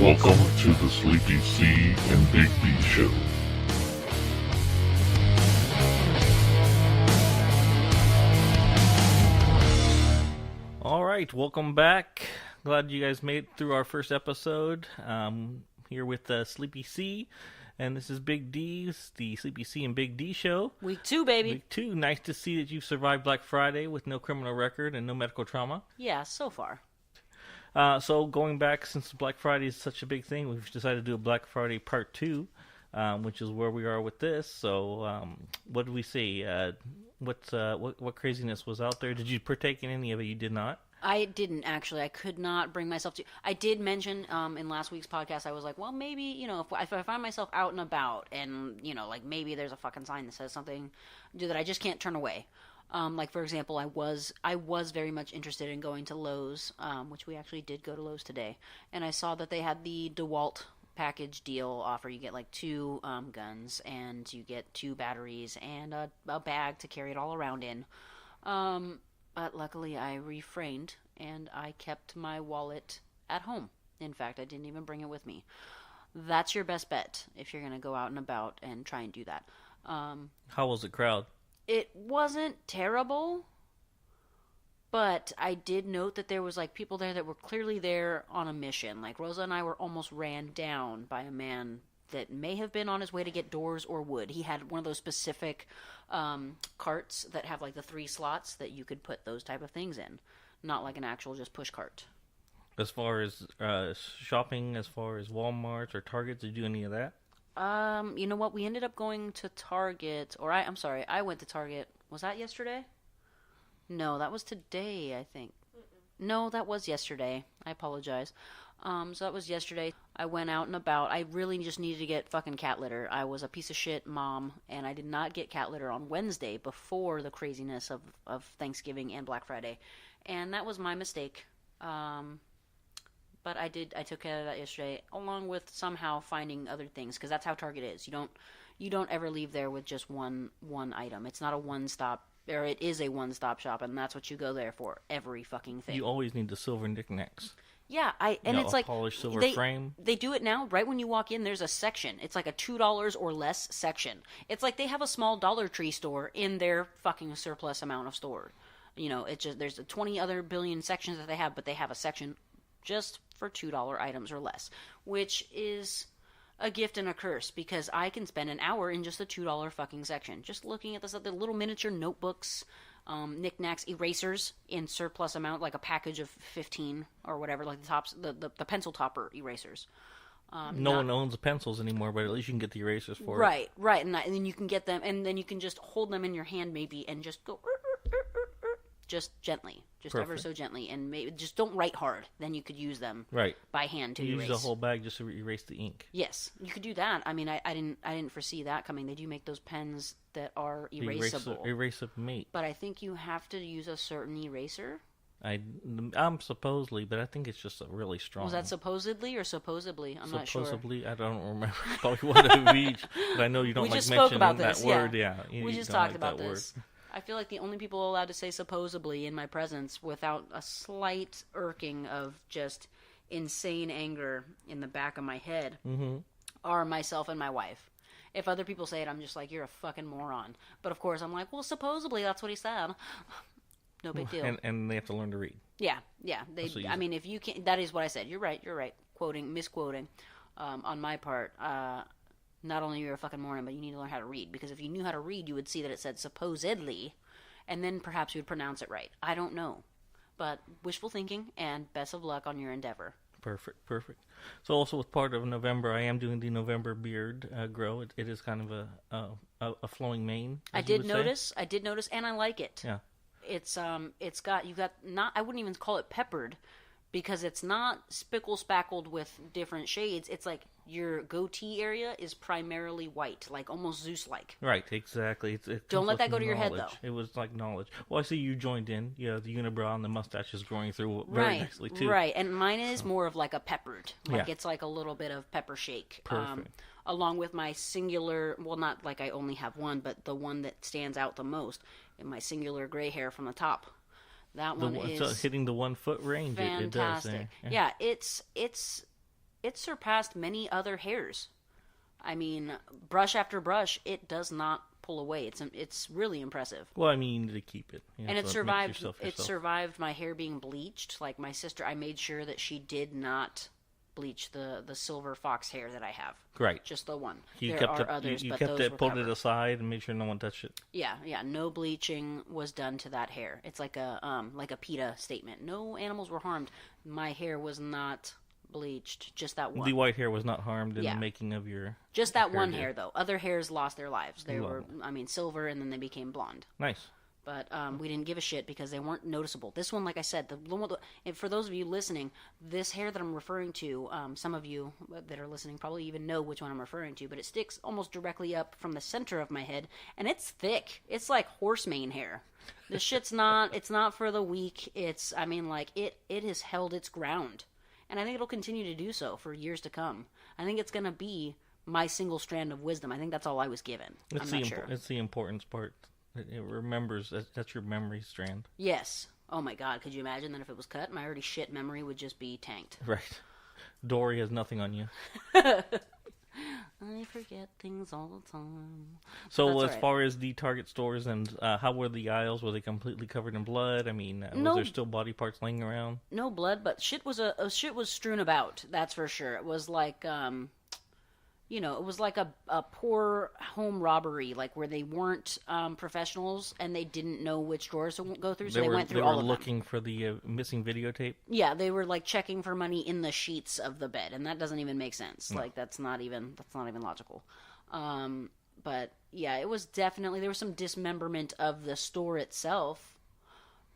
Welcome to the Sleepy C and Big B Show. Alright, welcome back. Glad you guys made it through our first episode. Here with Sleepy C, and this is Big D's, the Sleepy C and Big D Show. Week 2, baby. Week 2. Nice to see that you've survived Black Friday with no criminal record and no medical trauma. Yeah, so far. So going back, since Black Friday is such a big thing, we've decided to do a Black Friday Part 2, which is where we are with this. So what did we see? What craziness was out there? Did you partake in any of it? You did not? I didn't, actually. I could not bring myself to. I did mention in last week's podcast, I was like, well, maybe, if I find myself out and about and, like maybe there's a fucking sign that says something that I just can't turn away. Like, for example, I was very much interested in going to Lowe's, which we actually did go to Lowe's today, and I saw that they had the DeWalt package deal offer. You get like 2 guns, and you get 2 batteries, and a bag to carry it all around in. But luckily I refrained, and I kept my wallet at home. In fact, I didn't even bring it with me. That's your best bet if you're going to go out and about and try and do that. How was the crowd? It wasn't terrible, but I did note that there was like people there that were clearly there on a mission. Like Rosa and I were almost ran down by a man that may have been on his way to get doors or wood. He had one of those specific carts that have like the 3 slots that you could put those type of things in, not like an actual just push cart. As far as shopping, as far as Walmart or Target, did you do any of that? You know what? We ended up going to Target, or I'm sorry, I went to Target. Was that yesterday? No, that was today, I think. No, that was yesterday. I apologize. So that was yesterday. I went out and about. I really just needed to get fucking cat litter. I was a piece of shit mom, and I did not get cat litter on Wednesday before the craziness of Thanksgiving and Black Friday. And that was my mistake. But I took care of that yesterday, along with somehow finding other things, because that's how Target is. You don't ever leave there with just one item. It's not a one-stop, or it is a one-stop shop, and that's what you go there for, every fucking thing. You always need the silver knickknacks. Yeah, it's like polished silver frame. They do it now. Right when you walk in, there's a section. It's like a $2 or less section. It's like they have a small Dollar Tree store in their fucking surplus amount of store. It's just there's 20 other billion sections that they have, but they have a section just for $2 items or less, which is a gift and a curse, because I can spend an hour in just the $2 fucking section, just looking at the little miniature notebooks, knickknacks, erasers in surplus amount, like a package of 15 or whatever, like the pencil topper erasers. No one owns the pencils anymore, but at least you can get the erasers for it. Right, and then you can get them, and then you can just hold them in your hand maybe, and just go, just gently, Perfect. Ever so gently, and maybe just don't write hard. Then you could use them by hand to erase. Use the whole bag just to erase the ink. Yes, you could do that. I mean, I didn't foresee that coming. They do make those pens that are erasable. Erasable mate. But I think you have to use a certain eraser. I'm supposedly, but I think it's just a really strong. Was that supposedly or supposedly? I'm not sure. Supposedly, I don't remember. Probably one of each, but I know you don't like mentioning that word. Yeah, we just talked about this. I feel like the only people allowed to say supposedly in my presence without a slight irking of just insane anger in the back of my head are myself and my wife. If other people say it, I'm just like, you're a fucking moron. But of course, I'm like, well, supposedly that's what he said. No big deal. And they have to learn to read. Yeah. I mean, if you can't, that is what I said. You're right. Misquoting on my part. Not only you're a fucking moron, but you need to learn how to read. Because if you knew how to read, you would see that it said supposedly, and then perhaps you would pronounce it right. I don't know. But wishful thinking, and best of luck on your endeavor. Perfect. So also with part of November, I am doing the November beard grow. It is kind of a flowing mane. I did notice, and I like it. Yeah. It's got not, I wouldn't even call it peppered, because it's not spickle-spackled with different shades. It's like your goatee area is primarily white, like almost Zeus-like. Right, exactly. Don't let that go to your head, though. It was like knowledge. Well, I see you joined in. Yeah, the unibrow and the mustache is growing through very nicely, too. Right, and mine is more of like a peppered. Like it's like a little bit of pepper shake. Perfect. Along with my singular, well, not like I only have one, but the one that stands out the most, in my singular gray hair from the top. That one is hitting the 1 foot range. fantastic. It does. Yeah, it's it surpassed many other hairs. I mean, brush after brush, it does not pull away. It's really impressive. Well, I mean, you need to keep it. And it so survived. makes yourself It yourself. survived my hair being bleached. Like my sister, I made sure that she did not bleach the silver fox hair that I have. Right. Just the one. You there kept are it. others, You but kept those it, were pulled covered. it aside, and made sure no one touched it. Yeah. No bleaching was done to that hair. It's like a PETA statement. No animals were harmed. My hair was not bleached. Just that one. The white hair was not harmed in Yeah. the making of your. Just that hair one did. hair, though. Other hairs lost their lives. They Love were, it. I mean, silver, and then they became blonde. Nice. But we didn't give a shit because they weren't noticeable. This one, like I said, and for those of you listening, this hair that I'm referring to, some of you that are listening probably even know which one I'm referring to, but it sticks almost directly up from the center of my head, and it's thick. It's like horse mane hair. This shit's it's not for the weak. It has held its ground. And I think it'll continue to do so for years to come. I think it's going to be my single strand of wisdom. I think that's all I was given. I'm not sure. It's the importance part. It remembers that's your memory strand. Yes. Oh my god, could you imagine that if it was cut, my already shit memory would just be tanked. Right. Dory has nothing on you. I forget things all the time. So That's as alright. far as the Target stores and how were the aisles? Were they completely covered in blood? I mean, was No. there still body parts laying around? No blood, but shit was strewn about, that's for sure. It was like it was like a poor home robbery, like where they weren't professionals and they didn't know which drawers to go through, so they went through They all were of them. looking for the missing videotape. Yeah, they were like checking for money in the sheets of the bed, and that doesn't even make sense. No. Like that's not even logical. But yeah, it was definitely there was some dismemberment of the store itself,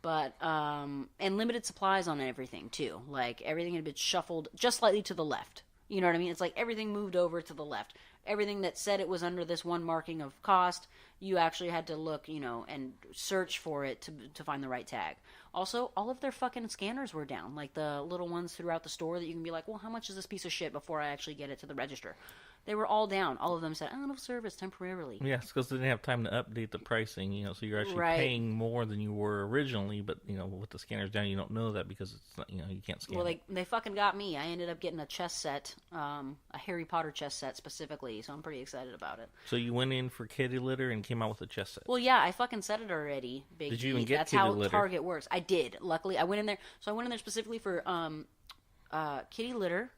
but and limited supplies on everything too. Like everything had been shuffled just slightly to the left. You know what I mean? It's like everything moved over to the left. Everything that said it was under this one marking of cost, you actually had to look, and search for it to find the right tag. Also, all of their fucking scanners were down, like the little ones throughout the store that you can be like, well, how much is this piece of shit before I actually get it to the register? They were all down. All of them said, out of service temporarily. Yes, because they didn't have time to update the pricing, so you're actually Right. paying more than you were originally, but, with the scanners down, you don't know that because it's not, you can't scan Well, it. they fucking got me. I ended up getting a chess set, a Harry Potter chess set specifically, so I'm pretty excited about it. So you went in for kitty litter and came out with a chess set. Well, yeah, I fucking said it already. Big Did you D. even get That's kitty how litter? Target works. I did. Luckily, I went in there. So I went in there specifically for kitty litter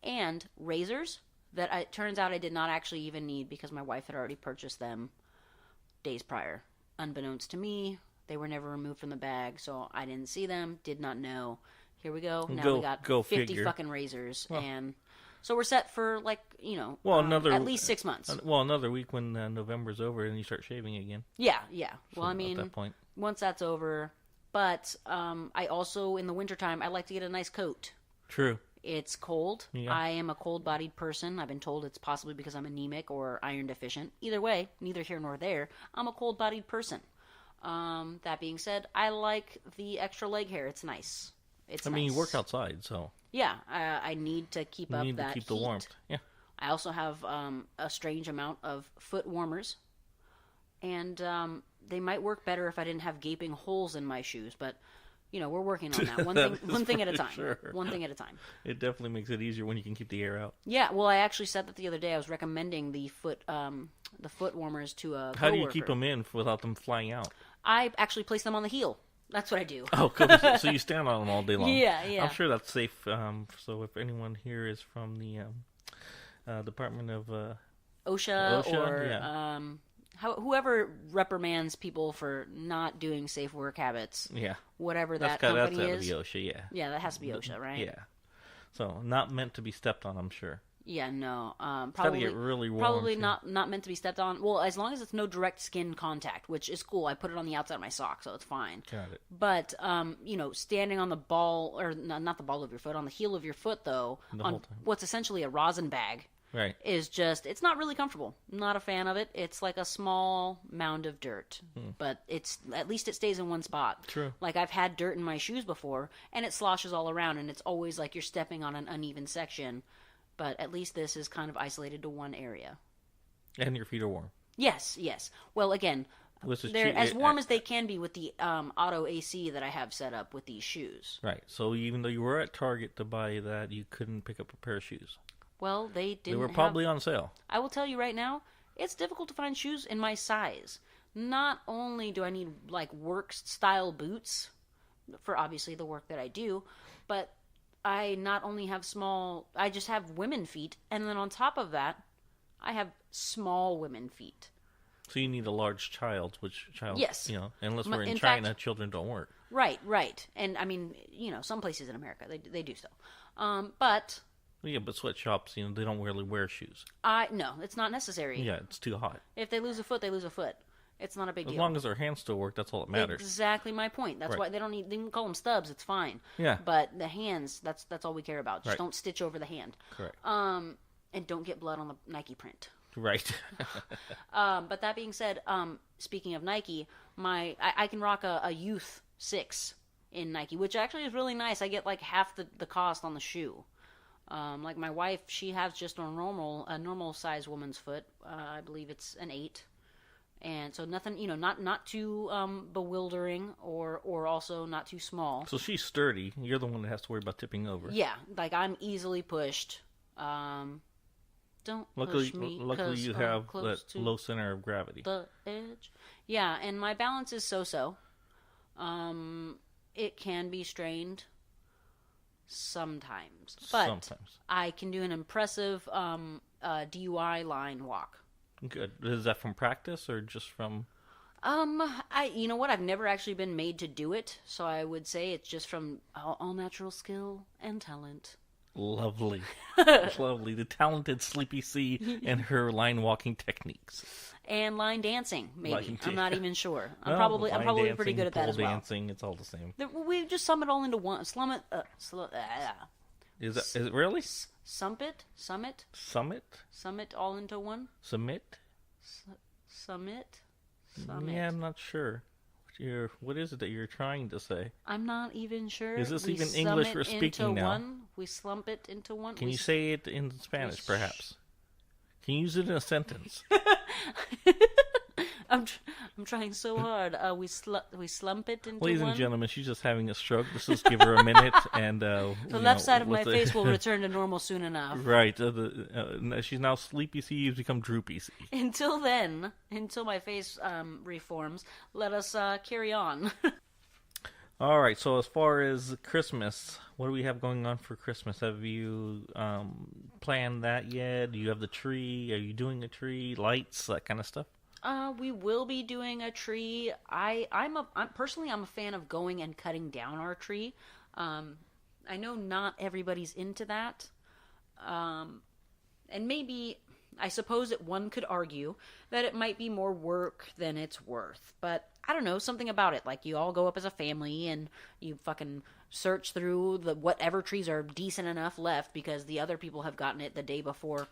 and razors that it turns out I did not actually even need because my wife had already purchased them days prior. Unbeknownst to me, they were never removed from the bag, so I didn't see them, did not know. Here we go. Now we got Go 50 figure. fucking razors, and so we're set for Another at least 6 months. Another week when November's over and you start shaving again. Yeah. So Well, I mean, at that point, once that's over. But I also, in the wintertime, I like to get a nice coat. true. It's cold. Yeah. I am a cold-bodied person. I've been told it's possibly because I'm anemic or iron deficient. Either way, neither here nor there. I'm a cold-bodied person. That being said, I like the extra leg hair. It's nice. I mean, you work outside, so Yeah, I need to keep you up need that to keep the heat. warmth. Yeah. I also have a strange amount of foot warmers, and they might work better if I didn't have gaping holes in my shoes. But we're working on that. One thing at a for time. sure. One thing at a time. It definitely makes it easier when you can keep the air out. Yeah. Well, I actually said that the other day. I was recommending the foot warmers to a coworker. How do you keep them in without them flying out? I actually place them on the heel. That's what I do. Oh, cool. So you stand on them all day long. Yeah. I'm sure that's safe. So if anyone here is from the Department of OSHA, OSHA, or yeah. whoever reprimands people for not doing safe work habits, yeah, whatever that's that got company to is. be OSHA. Yeah. Yeah, that has to be OSHA, right? Yeah. So not meant to be stepped on, I'm sure. Yeah, no. Gotta Probably get really warm. probably too. not meant to be stepped on. Well, as long as it's no direct skin contact, which is cool. I put it on the outside of my sock, so it's fine. Got it. But standing on the ball, or not the ball of your foot, on the heel of your foot, though, The on whole time. what's essentially a rosin bag, Right. is it's not really comfortable. I'm not a fan of it. It's like a small mound of dirt, but at least it stays in one spot. True. Like I've had dirt in my shoes before, and it sloshes all around, and it's always like you're stepping on an uneven section. But at least this is kind of isolated to one area. And your feet are warm. Yes. Well, again, They're as warm as they can be with the auto AC that I have set up with these shoes. Right. So even though you were at Target to buy that, you couldn't pick up a pair of shoes. Well, they didn't. They were probably on sale. I will tell you right now, it's difficult to find shoes in my size. Not only do I need like work style boots for obviously the work that I do, but I not only have small, I just have women feet, and then on top of that, I have small women feet. So you need a large child, which child? Yes. Unless we're in In China, fact, children don't work. Right. And I mean, some places in America they do so, but. Yeah, but sweatshops, they don't really wear shoes. No, it's not necessary. Yeah, it's too hot. If they lose a foot, they lose a foot. It's not a big deal. As long as their hands still work, that's all that matters. Exactly my point. That's why they don't need. They can call them stubs. It's fine. Yeah. But the hands, that's all we care about. Just don't stitch over the hand. Correct. And don't get blood on the Nike print. Right. But that being said, speaking of Nike, I can rock a Youth 6 in Nike, which actually is really nice. I get like half the cost on the shoe. Like my wife, she has just a normal size woman's foot. I believe it's an 8. And so nothing, not too bewildering or also not too small. So she's sturdy. You're the one that has to worry about tipping over. Yeah, like I'm easily pushed. Don't luckily, push me. Luckily, you have that to low center of gravity. the edge. Yeah, and my balance is so-so. It can be strained sometimes, but I can do an impressive DUI line walk. Good. Is that from practice or just from? You know what? I've never actually been made to do it, so I would say it's just from all natural skill and talent. Lovely. Lovely. The talented Sleepy C and her line walking techniques. And line dancing, maybe. I'm not even sure. I'm Well, probably dancing, pretty good at that as well. Dancing, it's all the same. We just sum it all into one. Is it really? Summit all into one. Summit. Yeah, I'm not sure. What is it that you're trying to say? I'm not even sure. Is this even English we're speaking now? One. We slump it into one. Can you say it in Spanish, perhaps? Can you use it in a sentence? I'm trying so hard. We slump it into Ladies one. and gentlemen, she's just having a stroke. Let's just give her a minute, and the left side of my face will return to normal soon enough. Right. She's now Sleepy C. You've become Droopy C. Until then, until my face reforms, let us carry on. All right. So as far as Christmas, what do we have going on for Christmas? Have you planned that yet? Do you have the tree? Are you doing a tree? Lights, that kind of stuff? We will be doing a tree. I'm personally a fan of going and cutting down our tree. I know not everybody's into that. And maybe, I suppose that one could argue that it might be more work than it's worth. But I don't know, something about it. Like, you all go up as a family and you fucking search through whatever trees are decent enough left because the other people have gotten it the day before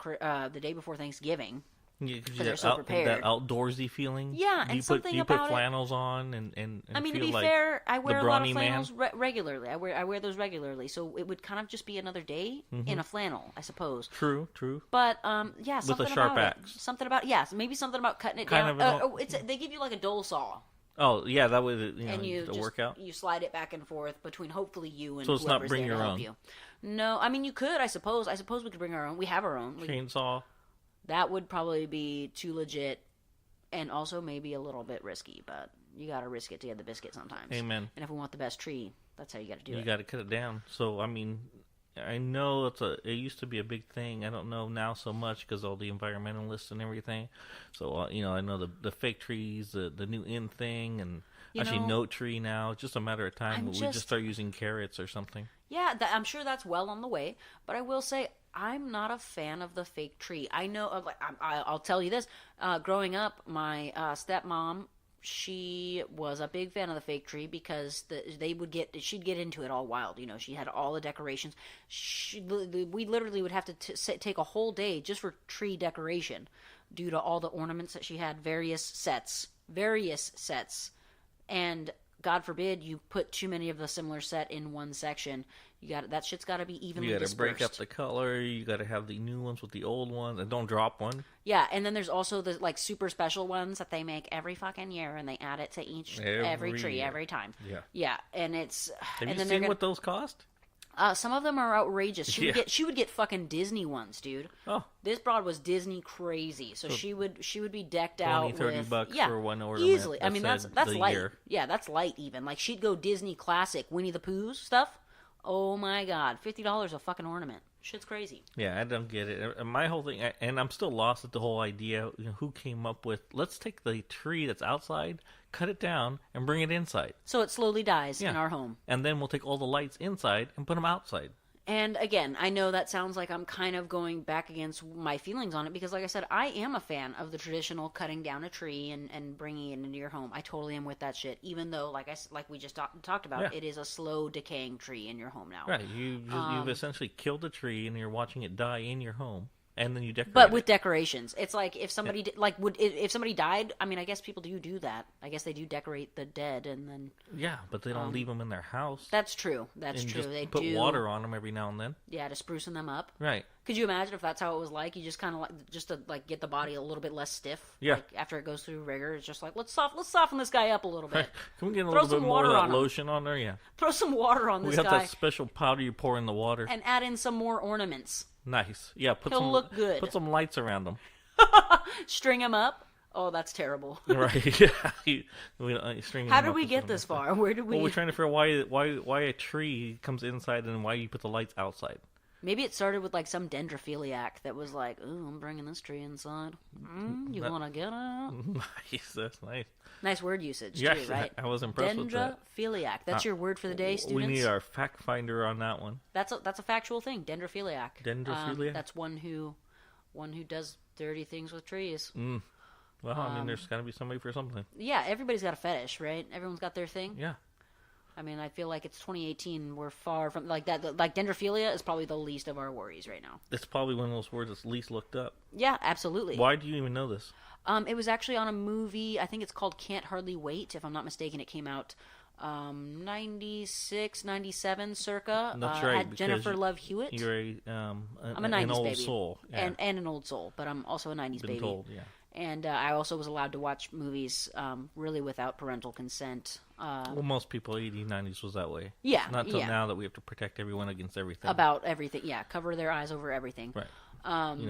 Thanksgiving. Yeah, they're so prepared. That outdoorsy feeling. Yeah, and something about it. You put flannels on and I mean, to feel be like fair, I wear a lot of brawny flannels regularly. I wear those regularly, so it would kind of just be another day in a flannel, I suppose. True. But yeah, something with a sharp about axe. It. Something about maybe something about cutting it kind down. They give you like a dole saw. Oh yeah, that was and you just workout. You slide it back and forth between hopefully you and so it's whoever's not bring there your to help own. You. No, I mean you could. I suppose we could bring our own. We have our own chainsaw. That would probably be too legit, and also maybe a little bit risky. But you got to risk it to get the biscuit sometimes. Amen. And if we want the best tree, that's how you got to do it. You got to cut it down. So I mean, I know it used to be a big thing. I don't know now so much because all the environmentalists and everything. So I know the fake trees, the new in thing, and no tree now. It's just a matter of time. We just start using carrots or something. Yeah, I'm sure that's well on the way. But I will say, I'm not a fan of the fake tree. I know, I'll tell you this. Growing up, my stepmom, she was a big fan of the fake tree because she'd get into it all wild. She had all the decorations. We literally would have to take a whole day just for tree decoration due to all the ornaments that she had, various sets. And God forbid you put too many of the similar set in one section. That shit's got to be evenly dispersed. You got to break up the color. You got to have the new ones with the old ones, and don't drop one. Yeah, and then there's also the like super special ones that they make every fucking year, and they add it to every tree every time. Yeah, and it's. Have and you seen what those cost? Some of them are outrageous. She would get fucking Disney ones, dude. Oh, this broad was Disney crazy, so she would be decked out $20-30 with bucks for one ornament. Easily. I mean that's light. Year. Yeah, that's light even. Like she'd go Disney classic Winnie the Pooh stuff. Oh my God, $50 a fucking ornament. Shit's crazy. Yeah, I don't get it. My whole thing, and I'm still lost at the whole idea. Who came up with? Let's take the tree that's outside, cut it down, and bring it inside. So it slowly dies in our home. And then we'll take all the lights inside and put them outside. And again, I know that sounds like I'm kind of going back against my feelings on it because, like I said, I am a fan of the traditional cutting down a tree and bringing it into your home. I totally am with that shit. Even though, like we just talked about, it is a slow decaying tree in your home now. Right, you've essentially killed a tree and you're watching it die in your home. And then you decorate but with decorations. It's like if somebody if somebody died. I mean, I guess people do that. I guess they do decorate the dead and then. Yeah, but they don't leave them in their house. That's true. That's true. They put water on them every now and then. Yeah, to sprucing them up. Right. Could you imagine if that's how it was like? You just kind of like just to like get the body a little bit less stiff. Yeah. Like, after it goes through rigor, it's just like let's soften this guy up a little bit. Can we get a little bit more of that lotion on there? Yeah. Throw some water on this guy. We got that special powder you pour in the water. And add in some more ornaments. Nice. Yeah, He'll look good. Put some lights around them. String him up. Oh, that's terrible. Right. Yeah. How did we get this far? Where did we? Well, we're trying to figure out why a tree comes inside and why you put the lights outside. Maybe it started with like some dendrophiliac that was like, "Ooh, I'm bringing this tree inside. You want to get it?" Nice. That's nice. Nice word usage, yeah, too, right? I was impressed with that. Dendrophiliac. That's your word for the day, students? We need our fact finder on that one. That's a factual thing. Dendrophiliac. Dendrophiliac? That's one who does dirty things with trees. Well, I mean, there's got to be somebody for something. Yeah, everybody's got a fetish, right? Everyone's got their thing. Yeah. I mean, I feel like it's 2018. We're far from like that. Like dendrophilia is probably the least of our worries right now. It's probably one of those words that's least looked up. Yeah, absolutely. Why do you even know this? It was actually on a movie. I think it's called Can't Hardly Wait. If I'm not mistaken, it came out 96, 97 circa. That's right. Had Jennifer Love Hewitt. You're I'm a 90s an old baby. Soul. Yeah. And an old soul, but I'm also a 90s Been baby. told, yeah. And I also was allowed to watch movies really without parental consent. Well, most people 80s, 90s was that way. Yeah. Not until now that we have to protect everyone against everything. About everything, yeah. Cover their eyes over everything. Right.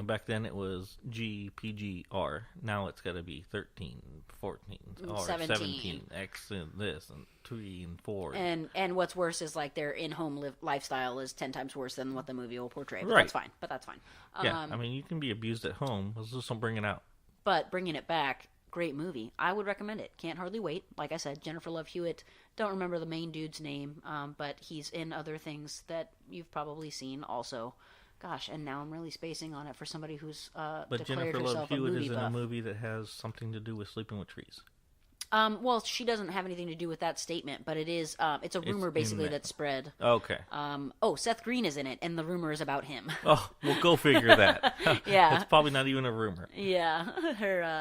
Back then it was G, PG, R. Now it's got to be 13, 14, R, 17, X, and this, and 3, and 4. And what's worse is like their in-home lifestyle is 10 times worse than what the movie will portray. But right. That's fine. Yeah, I mean, you can be abused at home. Let's just don't bring it out. But bringing it back, great movie. I would recommend it. Can't Hardly Wait. Like I said, Jennifer Love Hewitt. Don't remember the main dude's name, but he's in other things that you've probably seen also. Gosh, and now I'm really spacing on it for somebody who's but declared Jennifer herself Love a Hewitt movie is in buff. a movie that has something to do with sleeping with trees. Well, she doesn't have anything to do with that statement, but it is. It's a rumor basically that's spread. Okay. Seth Green is in it, and the rumor is about him. Oh, well, go figure that. Yeah, it's probably not even a rumor. Yeah,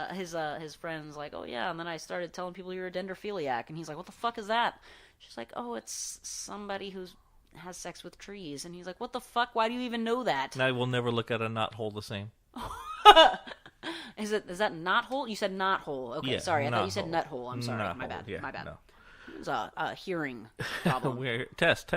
his friend's like, oh yeah, and then I started telling people you're a dendrophiliac, and he's like, what the fuck is that? She's like, oh, it's somebody who has sex with trees, and he's like, what the fuck? Why do you even know that? I will never look at a knothole the same. Is that knot hole? You said knot hole. Okay, yeah, sorry. I thought you said nut hole. I'm sorry. My bad. Yeah, my bad. No. It was a hearing problem. Test.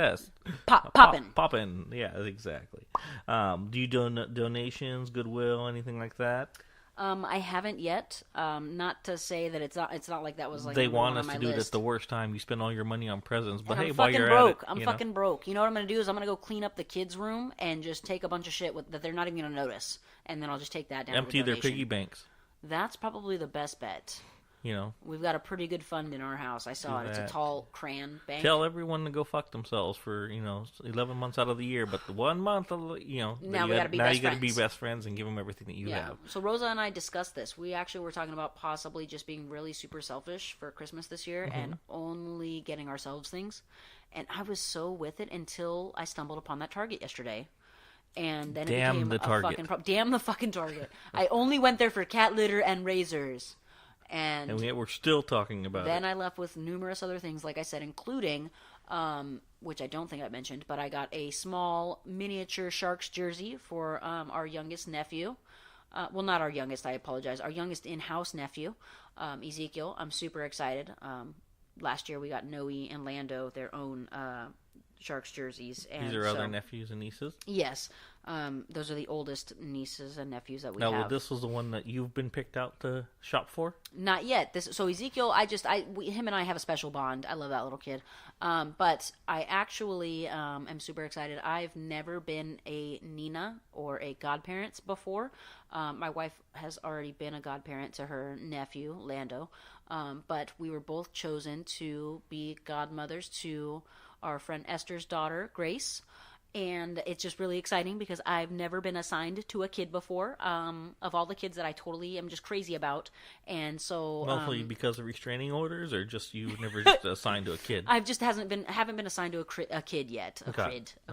Poppin'. Yeah, exactly. Do you do donations, Goodwill, anything like that? I haven't yet. Not to say that it's not like that was like they want us to do it at the worst time. You spend all your money on presents, but and hey, I'm while fucking you're broke. at it, I'm fucking broke. You know what I'm gonna do is I'm gonna go clean up the kids' room and just take a bunch of shit that they're not even gonna notice, and then I'll just take that down. Empty their piggy banks. That's probably the best bet. You know, we've got a pretty good fund in our house. I saw it. It's a tall crayon bank. Tell everyone to go fuck themselves for 11 months out of the year, but the 1 month of now we gotta be best friends. Now you gotta be best friends and give them everything that you have. So Rosa and I discussed this. We actually were talking about possibly just being really super selfish for Christmas this year and only getting ourselves things. And I was so with it until I stumbled upon that Target yesterday. And then Damn it became the Target. Damn the fucking Target. I only went there for cat litter and razors. And we're still talking about then it. I left with numerous other things, like I said, including, which I don't think I mentioned, but I got a small miniature Sharks jersey for our youngest nephew. Well, not our youngest, I apologize. Our youngest in-house nephew, Ezekiel. I'm super excited. Last year we got Noe and Lando their own Sharks jerseys. And these are other nephews and nieces? Yes. Those are the oldest nieces and nephews that we now, have. Well, this was the one that you've been picked out to shop for? Not yet. So Ezekiel, him and I have a special bond. I love that little kid. But I actually am super excited. I've never been a Nina or a godparent before. My wife has already been a godparent to her nephew, Lando. But we were both chosen to be godmothers to our friend Esther's daughter, Grace. And it's just really exciting because I've never been assigned to a kid before. Of all the kids that I totally am just crazy about, and so mostly because of restraining orders, or just you've never just assigned to a kid. I've just haven't been assigned to a kid yet. A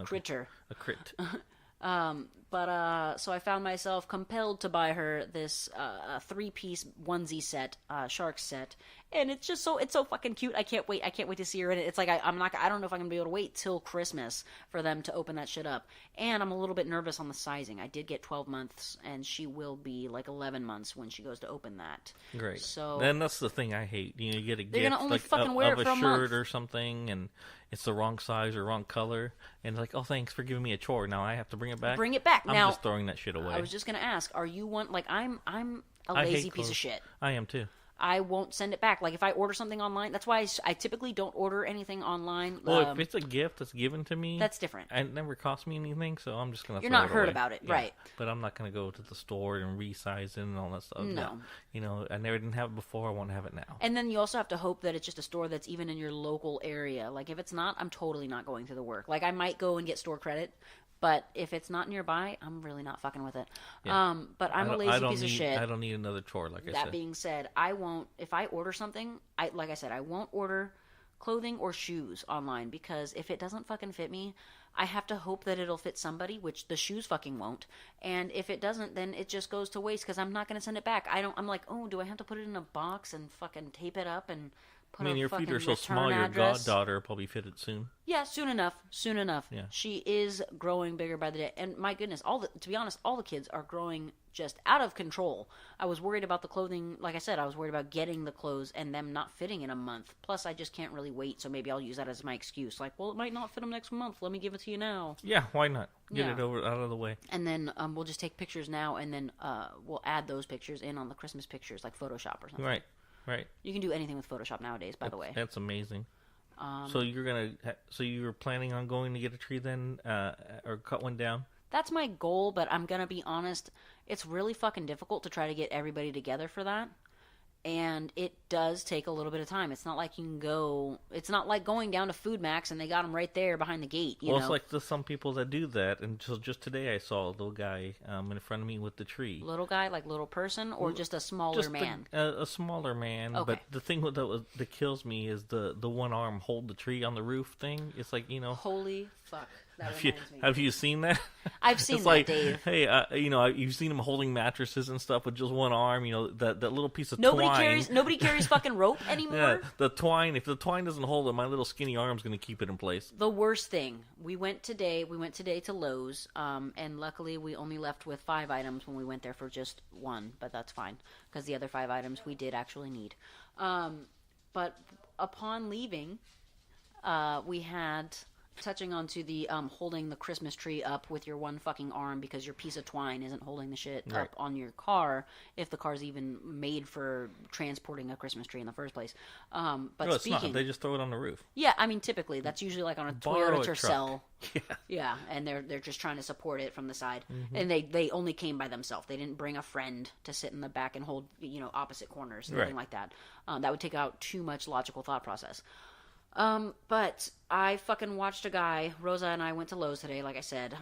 critter. A crit. So I found myself compelled to buy her this 3-piece onesie set, shark set, and it's so fucking cute. I can't wait to see her in it. It's like I don't know if I'm gonna be able to wait till Christmas for them to open that shit up. And I'm a little bit nervous on the sizing. I did get 12 months, and she will be like 11 months when she goes to open that. Great. So then that's the thing I hate. You get a they're gift gonna only like fucking wear of it for a a shirt month. or something, and it's the wrong size or wrong color, and like, oh, thanks for giving me a chore. Now I have to bring it back. Bring it back. I'm Now, just throwing that shit away. I was just gonna ask, are you one like I'm a I hate lazy piece clothes. of shit. I am too. I won't send it back. Like, if I order something online, that's why I typically don't order anything online. Well, if it's a gift that's given to me, that's different. It never cost me anything, so I'm just going to You're throw not it hurt away. about it, Yeah. right. But I'm not going to go to the store and resize it and all that stuff. No. I never didn't have it before. I won't have it now. And then you also have to hope that it's just a store that's even in your local area. Like, if it's not, I'm totally not going through the work. Like, I might go and get store credit, but if it's not nearby, I'm really not fucking with it. Yeah. But I'm a lazy piece of shit. I don't need another chore, like I said. That being said, I won't, if I order something, like I said, I won't order clothing or shoes online, because if it doesn't fucking fit me, I have to hope that it'll fit somebody, which the shoes fucking won't. And if it doesn't, then it just goes to waste, because I'm not going to send it back. I'm like, oh, do I have to put it in a box and fucking tape it up and put your feet are so small, your goddaughter will probably fit it soon. Yeah, soon enough. Yeah. She is growing bigger by the day. And my goodness, to be honest, all the kids are growing just out of control. I was worried about the clothing. Like I said, I was worried about getting the clothes and them not fitting in a month. Plus, I just can't really wait, so maybe I'll use that as my excuse. Like, well, it might not fit them next month. Let me give it to you now. Yeah, why not? Get Yeah. it out of the way. And then we'll just take pictures now, and then we'll add those pictures in on the Christmas pictures, like Photoshop or something. Right. You can do anything with Photoshop nowadays, by the way. That's amazing. So you're planning on going to get a tree then, or cut one down? That's my goal, but I'm gonna be honest, it's really fucking difficult to try to get everybody together for that. And it does take a little bit of time. It's not like you can go. It's not like going down to Food Max and they got them right there behind the gate. You know? It's like there's some people that do that. And so just today I saw a little guy in front of me with the tree. Little guy, like little person, or just a smaller man? A smaller man. Okay. But the thing that kills me is the one arm hold the tree on the roof thing. It's like, Holy fuck. That reminds me. Have you seen that? I've seen it's that, like, Dave. Hey, you've seen him holding mattresses and stuff with just one arm. That little piece of Nobody twine. Nobody carries fucking rope anymore. Yeah, the twine. If the twine doesn't hold it, my little skinny arm's going to keep it in place. The worst thing. We went today to Lowe's, and luckily we only left with 5 items when we went there for just one, but that's fine, because the other 5 items we did actually need. But upon leaving, we had... touching onto the holding the Christmas tree up with your one fucking arm because your piece of twine isn't holding the shit Right. up on your car, if the car's even made for transporting a Christmas tree in the first place. But No, it's speaking, not. They just throw it on the roof. yeah, I mean typically that's usually like on a Borrow Toyota a Tercel. truck. Yeah, and they're just trying to support it from the side, Mm-hmm. and they only came by themselves. They didn't bring a friend to sit in the back and hold opposite corners, nothing Right. like that. That would take out too much logical thought process. But I fucking watched a guy. Rosa and I went to Lowe's today, like I said,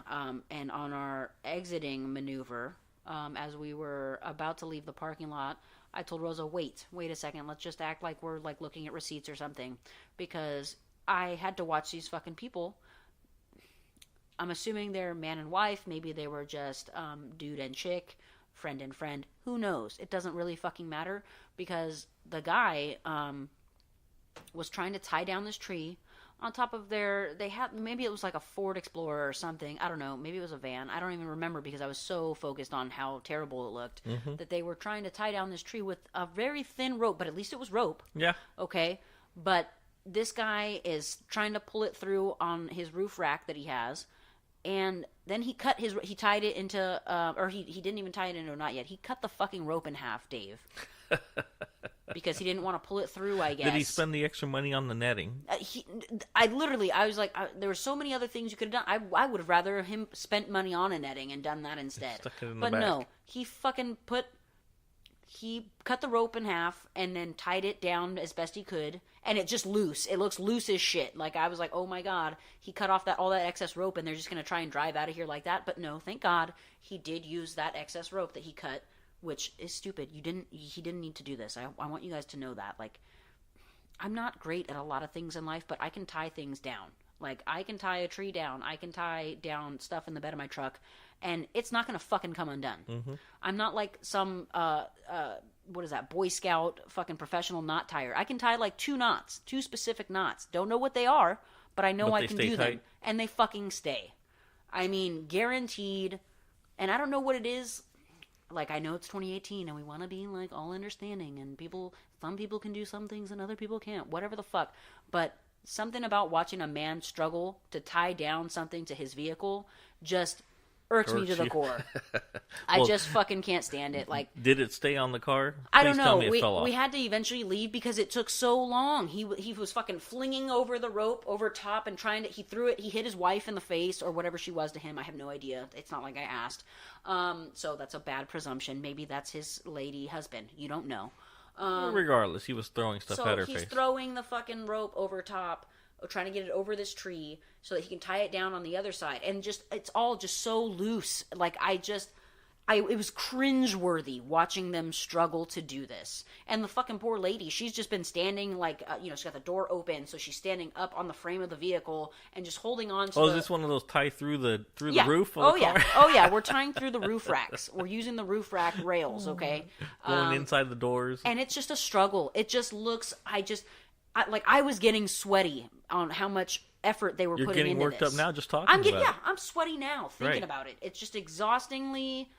and on our exiting maneuver, as we were about to leave the parking lot, I told Rosa, wait a second, let's just act like we're like looking at receipts or something, because I had to watch these fucking people. I'm assuming they're man and wife. Maybe they were just dude and chick. friend and friend. Who knows? It doesn't really fucking matter because the guy was trying to tie down this tree on top of they had, maybe it was like a Ford Explorer or something. I don't know. Maybe it was a van. I don't even remember because I was so focused on how terrible it looked that they were trying to tie down this tree with a very thin rope, but at least it was rope. Yeah. Okay. But this guy is trying to pull it through on his roof rack that he has. And then he tied it into, or he didn't even tie it into a knot yet. He cut the fucking rope in half, Dave. Because he didn't want to pull it through, I guess. Did he spend the extra money on the netting? I was like, there were so many other things you could have done. I would have rather him spent money on a netting and done that instead. Stuck it in but the back. No, he cut the rope in half and then tied it down as best he could, and it just loose. It looks loose as shit. Like, I was like, oh my god, he cut off all that excess rope and they're just gonna try and drive out of here like that. But no, thank God he did use that excess rope that he cut, which is stupid. He didn't need to do this. I want you guys to know that. Like, I'm not great at a lot of things in life, but I can tie things down. Like, I can tie a tree down. I can tie down stuff in the bed of my truck, and it's not going to fucking come undone. Mm-hmm. I'm not like some, what is that, Boy Scout fucking professional knot tire. I can tie like 2 knots, 2 specific knots. Don't know what they are, but I know I can do them. And they fucking stay. I mean, guaranteed. And I don't know what it is. Like, I know it's 2018 and we want to be like all understanding, and some people can do some things and other people can't. Whatever the fuck. But something about watching a man struggle to tie down something to his vehicle just irks me to the core. I just fucking can't stand it. Like, did it stay on the car? I don't know. It fell off. We had to eventually leave because it took so long. He was fucking flinging over the rope over top and he threw it. He hit his wife in the face or whatever she was to him. I have no idea. It's not like I asked. So that's a bad presumption. Maybe that's his lady husband. You don't know. Regardless, he was throwing stuff at her face. So he's throwing the fucking rope over top, trying to get it over this tree so that he can tie it down on the other side. And it's all just so loose. Like, it was cringeworthy watching them struggle to do this. And the fucking poor lady, she's just been standing like, she's got the door open, so she's standing up on the frame of the vehicle and just holding on to is this one of those tie through the roof of the car? Yeah. Oh, yeah. We're tying through the roof racks. We're using the roof rack rails, okay? Going inside the doors. And it's just a struggle. It just looks, I was getting sweaty on how much effort they were putting into this. You're getting worked up now just talking about it. Yeah, I'm sweaty now thinking about it. It's just exhaustingly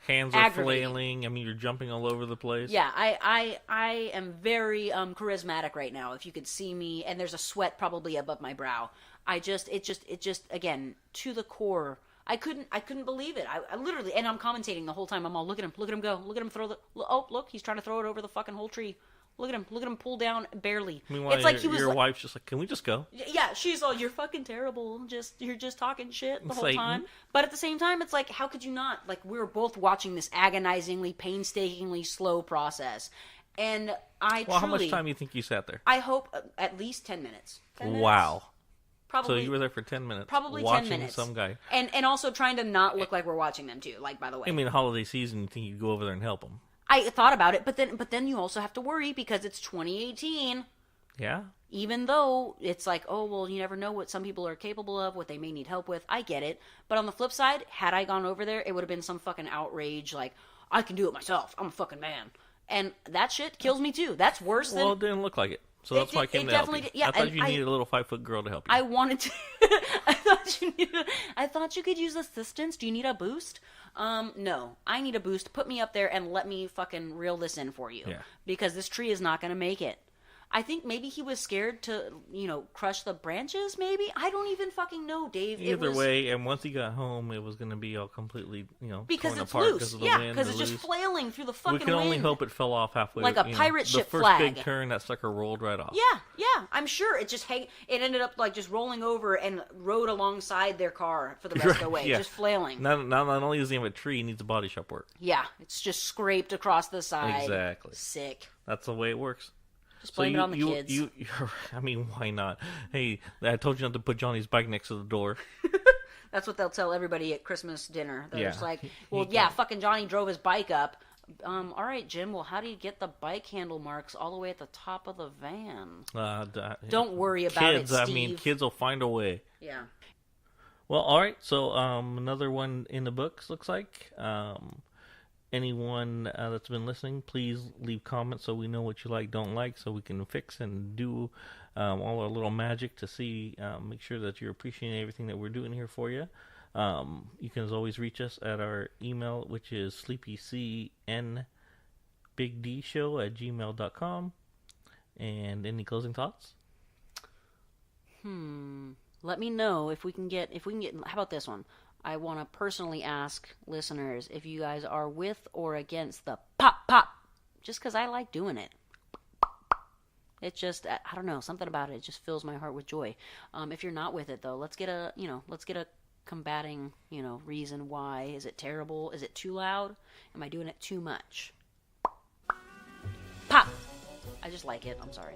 hands are flailing. I mean, you're jumping all over the place. Yeah, I am very charismatic right now. If you could see me, and there's a sweat probably above my brow. It just again to the core. I couldn't believe it. I literally, and I'm commentating the whole time. I'm all, look at him go, look at him throw look, he's trying to throw it over the fucking whole tree. Look at him pull down barely. Meanwhile, it's like your wife's just like, can we just go? Yeah, she's all, you're fucking terrible. You're just talking shit the whole time. But at the same time, it's like, how could you not? Like, we were both watching this agonizingly, painstakingly slow process. And how much time do you think you sat there? I hope at least 10 minutes. 10 minutes. Wow. Probably, so you were there for 10 minutes. Probably watching 10 minutes. Some guy. And also trying to not look like we're watching them, too, like, by the way. I mean, holiday season, you think you'd go over there and help them. I thought about it, but then you also have to worry because it's 2018. Yeah. Even though it's like, oh, well, you never know what some people are capable of, what they may need help with. I get it. But on the flip side, had I gone over there, it would have been some fucking outrage like, I can do it myself. I'm a fucking man. And that shit kills me too. That's worse than... Well, it didn't look like it. So that's why I came to help you. Yeah, I thought you needed a little 5-foot girl to help you. I wanted to... I thought you could use assistance. Do you need a boost? No. I need a boost. Put me up there and let me fucking reel this in for you. Yeah. Because this tree is not going to make it. I think maybe he was scared to, crush the branches, maybe? I don't even fucking know, Dave. Either way, and once he got home, it was going to be all completely, because torn it's apart loose. because of the Yeah, wind. because it's just flailing through the fucking wind. We can only hope it fell off halfway. Like a pirate ship flag. flag. The first big turn, that sucker rolled right off. Yeah, I'm sure. It ended up like just rolling over and rode alongside their car for the rest of the way, just flailing. Not only does he have a tree, he needs a body shop work. Yeah, it's just scraped across the side. Exactly. Sick. That's the way it works. Just blame it on the kids. I mean, why not? Hey, I told you not to put Johnny's bike next to the door. That's what they'll tell everybody at Christmas dinner. They're just like, well, yeah, fucking Johnny drove his bike up. All right, Jim, well, how do you get the bike handle marks all the way at the top of the van? Don't worry about kids, it, Steve. I mean, kids will find a way. Yeah. Well, all right, so another one in the books, looks like. anyone that's been listening, please leave comments so we know what you like, don't like, so we can fix and do all our little magic to see, make sure that you're appreciating everything that we're doing here for you. You can as always reach us at our email, which is sleepycnbigdshow@gmail.com. And any closing thoughts? Let me know if we can get. How about this one? I want to personally ask listeners if you guys are with or against the pop pop, just because I like doing it. It just, I don't know, something about it. It just fills my heart with joy. If you're not with it though, let's get a combating, reason why. Is it terrible? Is it too loud? Am I doing it too much? Pop! I just like it. I'm sorry.